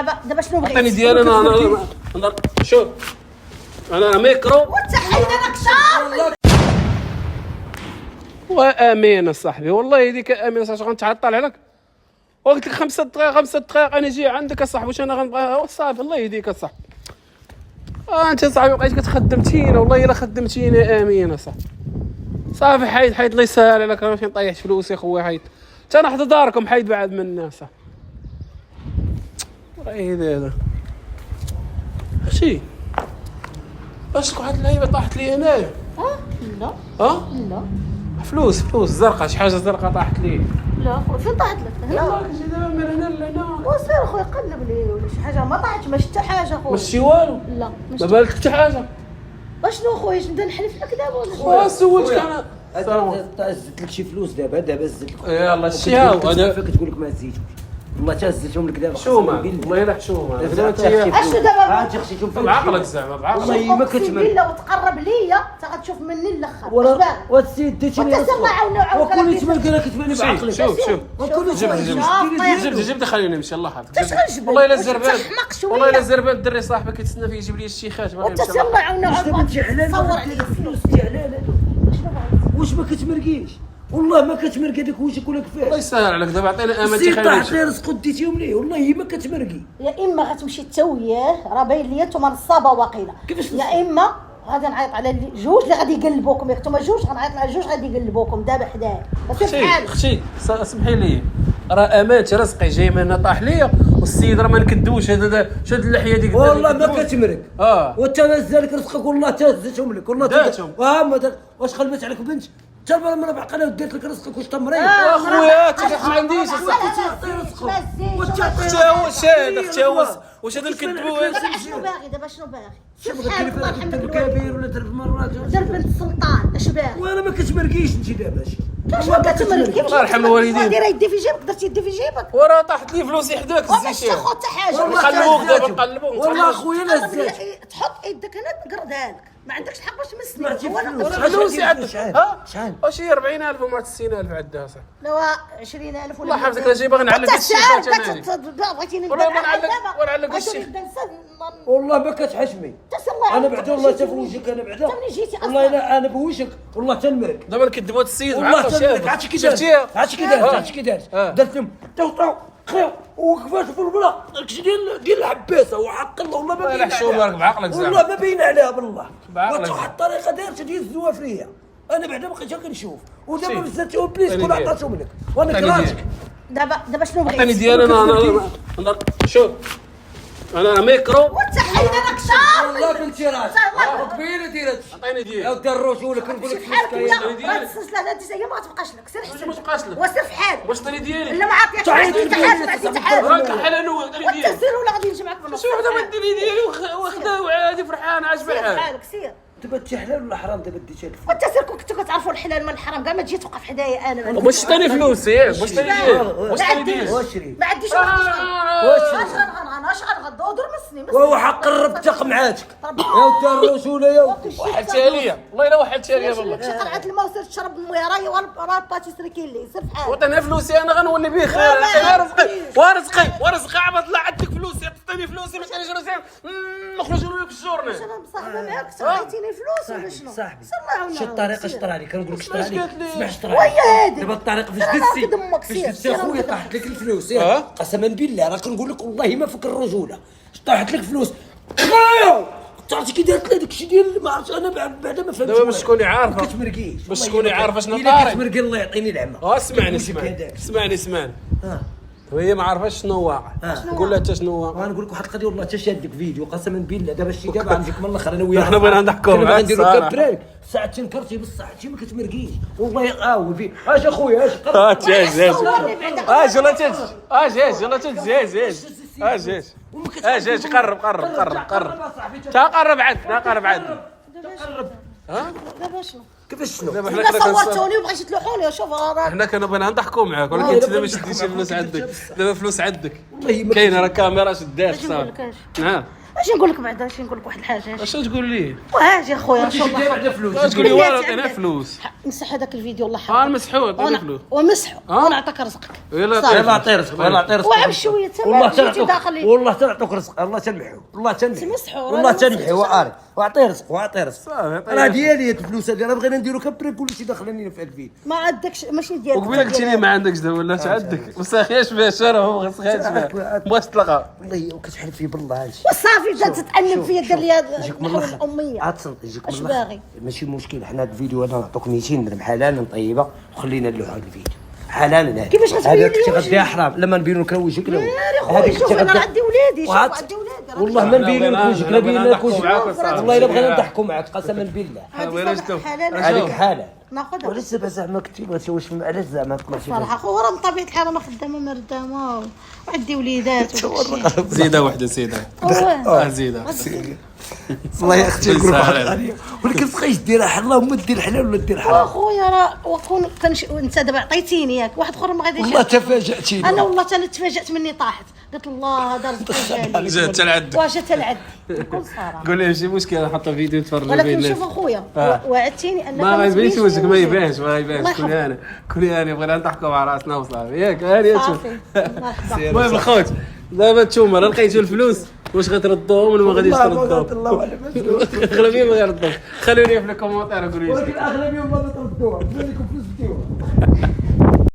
دابا شنو بغيتي؟ عطيني ديالي انا شوف انا ميكرو وتحيد لك شهر وامين صاحبي والله هذيك امين صاحبي غنتعطل عليك وقلت لك 5 دقائق انا جاي عندك اصاحبي واش انا غنبغي صافي الله يهديك اصاحبي انت صاحبي بقيت كتخدمتينا والله الا خدمتينا امين اصاحبي صافي حيد الله يسهل عليك انا فين طيحت فلوسي يا خويا حيد حتى انا حدا داركم حيد بعد من الناس هذا اختي واش واحد اللعيبه طاحت لي هنايا لا لا فلوس زرقاء شي حاجه زرقاء طاحت لي لا فين طاحت لك؟ هنا كنجي دابا من هنا لهنا وسير اخويا قلب لي ولا شي حاجه ما طاحتش ما شفت حاجه اخويا ما شتي والو لا ما بالك حتى حاجه اشنو اخويا نبدا نحلف لك دابا ولا شنو؟ سولتك انا زدت لك شي فلوس دابا زدت لك يلاه شتي هاو انا كتقول لك ما زيدتوش والله تا زدتهم لك دابا حشومه والله الا حشومه دابا اشنو دابا؟ عاد خشيتهم في بعقلك زعما بعقلك والله ما اقسم كتمر بالله وتقرب ليا تا غتشوف مني الاخر ولا والسيد ديتيني وانت سمع عاونوك وكل تملك انا كتبان بعقلك شوف وكل جبد خليني نمشي الله يحفظك اش غنجبد؟ والله الا واش الزربان تحمق شوية؟ والله الا الزربان الدري صاحبي كيتسنى فيه يجيب لي الشيخات وانت سمع عاونوك انت حلال صور صور عليا فلوس حلال واش ما كتمرقيش والله ما كتمرقي هذاك وجهك ولا الله كفايه يسهل عليك دابا عطيني امانتي سير خليني طاحت لي رزق وديتيهم ليه والله ما كتمرقي يا اما غتمشي انت وياه راه باين ليا نتوما نصابه واقيلا كيفاش يا اما غادي نعيط على جوج اللي غادي يقلبوكم ياك نتوما جوج غنعيط على جوج غادي يقلبوكم دابا حدايا بس بحال اختي سمحي لي راه امانتي رزقي جاي من هنا طاح ليا والسيد راه ما نكدوش هذا شاد اللحيه ديك والله ما كتمرق وانت مازالك رزقك والله تا زدتهم لك والله داتهم. واش خلبت عليك بنت حتى المره بعقله وديت لك رزقك واش تمريض اخويا ما عنديش اختي هو شاد اختي هو واش هذا الكذبوا شنو باغي دابا شنو باغي؟ شوف درب كبير ولا درب مرات درب بنت السلطان اش باغي؟ وانا ما كتمرقيش انت دابا كيفاش ما كتمرق؟ كيفاش الله يرحم الوالدين. دايره يدي في جيبك درتي يدي في جيبك وراه طاحت لي فلوسي حداك وباش الزيتيه تاخذ حتى حاجه نقلبوك دابا نقلبوك والله اخويا لا قرب زاد لي- تحط يدك هنا نقردها لك ما عندكش الحق باش تمسني سمعتي ولا فلوس. نقدر- فلوسي عندك شحال واش هي 40,000 وما 60,000 عندها صاحبي لو 20,000 ولا الله يحفظك لا جاي باغي نعلق حتى الشيخات الشعر انا بغيتيني والله ما نعلق- ولا نعلق الشيخ. والله ما كتحشمي انا بعدا والله تا في وجهك انا بعدا ملي جيتي والله الا انا بوجهك والله تنمرق دابا نكذبوا السيد والله معاك تنمرق عرفتي كي دارت شفتيها عرفتي كي دارت عرفتي كي دارت درت لهم طو خير وكفاش في البلا داكشي ديال العباسه وحق الله والله ما والله باين حشومة عليها راك بعقلك زعما. والله ما باين عليها بالله بعقلك وواحد الطريقه دارت ديال الزوافريه انا بعدا بقيت كنشوف ودابا شي. بزاتهم بليس عطيني كل ديالك. عطاتهم لك وانا عطيني كرهتك ديالك. دابا شنو بغيتي؟ عطيني ديالي انا شوف انا ميكرو وتحيد لك شهر والله بنتي راسك قبيله ديرت عطيني يا ديالي ودي الرجوله كنقول لك بحالك فلوس لا كاين راه السلسله هذه هي ما تبقاش لك سير واش حسن ما تبقاش لك وسير في حالك واش طري ديالي لا ما عطيتش تعيط عطيتي لي حالك عطيتي حالك راك حال انا وطري وانت ديالي سير ولا غادي نجي معاك بالنص شي وحده ما ديري ديالي واخده وعادي فرحان عاجبها سير في الحال حالك سير دابا انت حلال ولا حرام دابا ديتي الفلوس وانت سير كنتو كتعرفوا الحلال من الحرام كاع ما تجي توقف حدايا انا واش عطيني فلوس ياك واش طري ديالي واش طري ديالي واشري ما عنديش واش غنغض ودر مسني وهو حق الربطه معاتك يا ودي الرجوله يا ودي وحلتها ليا والله الا وحلتها ليا والله شي قرعه الماء وسير تشرب المويه راه الباتيسري كاين لي سير في حالك وعطيني فلوسي انا غنولي بيه خير ورزقي عبط الله عندك فلوسي عطيني فلوسي ما تعطينيش فلوسي نخرجوا لك في الجورنال انا مصاحبه معاك عطيتيني فلوس ولا شنو؟ صاحبي سير الله يعاونك شو الطريقه شطر عليك كنقول لك شطر اش عليك قالت لي؟ اسمع شطر وهي عليك هادي دابا الطريقه فاش سير دزتي راك دمك فاش سير دزتي اخويا طاحت لك الفلوس قسما بالله راه كنقول لك والله ما فك الرجوله طاحت لك فلوس تعرفي كي دارت لي داكشي ديال ما عرفتش انا بعدا ما فهمتش دابا باش تكوني عارفه ما كتمرقيش باش تكوني عارفه شنو الا طاري كتمرقي الله يعطيني العمى اسمعني وهي ما عارفاش شنو واقع قول لها حتى شنو واقع وانا نقول لك واحد القضيه والله حتى شادك فيديو قسما بالله دابا شتي دابا غنجيك من الاخر انا وياك احنا بغينا نحكوا معاك نديرو الصراحة. كبريك ساعتين نكرتي بصح ساعتين ما كتمرقيش والله قاول فيه اش اخويا اش اجي قرب قرب عاد دابا شنو؟ كيفاش شنو دابا اذا حنا كنا صورتوني وبغيتي تلوحوني شوف راه حنا كنا بغينا نضحكوا معاك ولكن انت دابا شديتي فلوس عندك دابا فلوس عندك والله ما كاينه راه كاميرا شدات نجيبو لك صافي نعم اش نقول لك بعدا، اش نقول لك واحد الحاجه، اش تقول لي؟ واش يا خويا شوف بعدا فلوس تقول لي والو عطينا فلوس. مسح هذاك الفيديو الله يحفظك. نمسحوه عطيني فلوس. ومسحو ونعطيك رزقك. يلا عطي رزق، يلا عطي رزق. وعب شويه والله تما تنعطوك، والله تنعطوك رزق، الله تنمحو، والله تنمحو، تمسحوا، والله راه تنمحو وعارف، وعطي رزق وعطي رزق. صافي راه ديالي هاد الفلوس هادي، راه بغينا نديرو كبريك كلشي داخلين في هاد الفيديو. ما عندكش ماشي ديالك. وقبيله قلتي لي ما عندكش دابا ولات عندك. وساخياش بها شرف وغسخيش بها. بغيت تلقى. والله كتحلف في بالله هادشي. وصافي بدات تتأنب فيا دير لي يجيك من الحول الاخر الاميه. عاد تصنت يجيك من اش الاخر. باغي؟ ماشي مشكل، حنا هاد الفيديو هذا نعطوك 200 درهم حلالا طيبه وخلينا نلوحو هاد الفيديو حلالا. كيفاش غتبين هذا لي كنتي وجهي؟ غديها حرام لما نبينو لك وجهك. لا يا خويا شوف انا عندي ولادي، شوف وعاد- عندي ولادي. والله ما نبينو لك وجهك، لا بينا لك وجهك. والله والله الا بغينا نضحكوا معاك قسما بالله. هذيك حاله ناخذها ولسه زعما كنتي بغيتي واش علاش زعما ماشي صراحه خو راه من طبيعه الحال انا خدامه مردامه وعندي وليدات وداكشي. زيده وحده سيده. زيده. والله يا اختي نقول واحد سهلة. القضيه ولكن تبقايش ديرها حلال، اللهم دير حلال ولا دير حرام. اخويا راه وكون انت دابا عطيتيني ياك واحد اخر ما غاديش. والله تفاجاتيني. انا والله انا تفاجات مني طاحت، قلت الله هذا رزق جالي. جات العد. واش تلعد بكل صراحه. قول لي ماشي مشكل نحط فيديو نتفرجوا ولكن بين شوف الناس. اخويا وعدتيني انك ما غايبينش تبينش وجهك، ما وجهي. يبانش ما يبانش. كوني انا بغينا نضحكوا مع راسنا وصافي ياك. هاني تشوف. صافي مرحبا. المهم الخوت دابا نتوما راه لقيتوا الفلوس، واش غتردوهم ولا ما غاديش تردوهم؟ الله اعلم. اغلبيه ما غيردوش. خلوني في الكومونتير قولوا لي. ولكن اغلبيه ما تردوها، بما لكم فلوس ديوها.